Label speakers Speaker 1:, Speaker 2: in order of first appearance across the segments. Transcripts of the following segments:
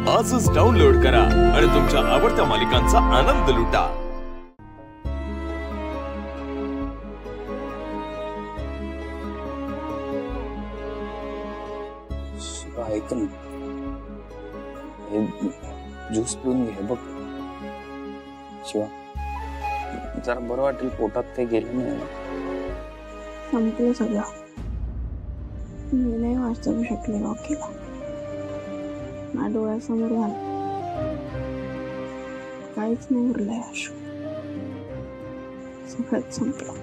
Speaker 1: आजच डाउनलोड करा आणि तुमच्या आवडत्या मालिकांचा आनंद लुटा।
Speaker 2: ऐक ना, ज्यूस पिऊन घे बघ शिवा, जरा बरं वाटेल, पोटात काही गेलं नाही।
Speaker 3: संपलं सगळं, मी नाही वाचवू शकले रॉकीला, माझ्या डोळ्यासमोर झालं, काहीच नाही उरलंय आशू, सगळंच संपलं।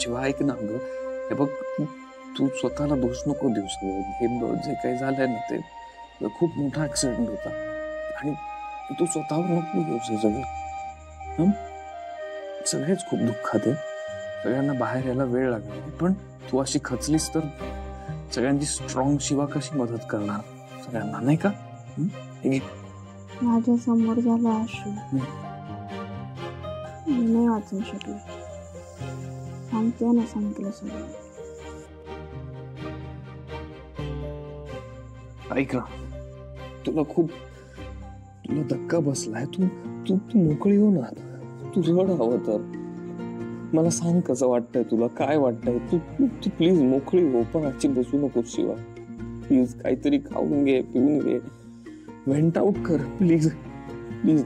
Speaker 2: शिवा ऐक ना ग, हे बघ तू स्वतःला दोष नको देऊ, सगळं हे जे काही झालंय ना ते खूप मोठा ऍक्सिडेंट होता आणि तू स्वतःवर नको घेऊ सगळं। सगळेच खूप दुःखात आहे, सगळ्यांना बाहेर यायला वेळ लागला, पण तू अशी खचलीस तर सगळ्यांची स्ट्रॉंग शिवा कशी मदत करणार सगळ्यांना, नाही का?
Speaker 3: माझ्या समोर झालं आशू, मी नाही वाचवू शकले, सांगते ना संपलं सगळं।
Speaker 2: ऐक ना, तुला धक्का बसलाय, तू तू तू मोकळी हो ना, तू रड हवं तर, मला सांग कसं वाटतंय तुला, काय वाटतंय, तू तू प्लीज मोकळी हो, पण आजची बसू नको शिवा, प्लीज काहीतरी खाऊन घे, पिऊन घे, व्हेंट आउट कर प्लीज प्लीज।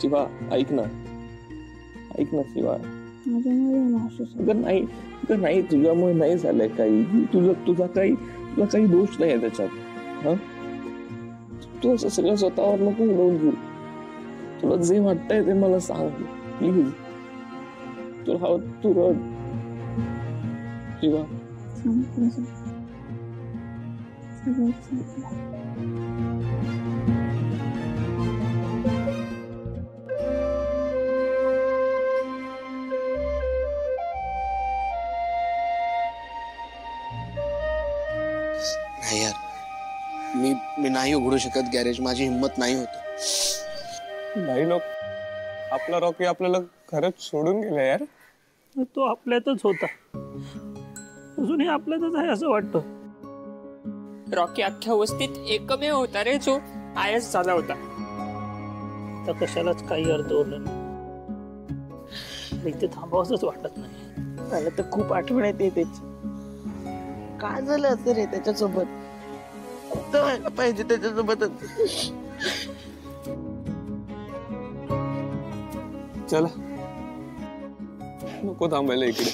Speaker 2: शिवा ऐक ना शिवा, नाही तुझ्यामुळे नाही झालंय काही, तुझा काही दोष नाही आहे त्याच्यात। तू असं सगळं स्वतःवर नको उडवून घेऊ, तुला जे वाटतंय ते मला सांग प्लीज, तुला हवं तू रड शिवा।
Speaker 4: नाही यार, मी नाही उघडू शकत गॅरेज, माझी हिम्मत नाही होत।
Speaker 5: भाई लोक, आपला रॉकी आपल्याला खरंच सोडून गेला यार,
Speaker 6: तो आपल्यातच होता, अजूनही आपल्यातच आहे असं वाटतं।
Speaker 7: रॉकी अख्ख्या वस्तीत एकमेव होता रे जो आयस झाला होता,
Speaker 6: तर कशालाच काही अर्थ उरलं नाही, इथे थांबावंच वाटत नाही।
Speaker 8: मला तर खूप आठवण येते त्याची, काय झालं असं रे त्याच्यासोबत, पाहिजे त्याच्यासोबतच।
Speaker 5: चला नको थांबायला इकडे,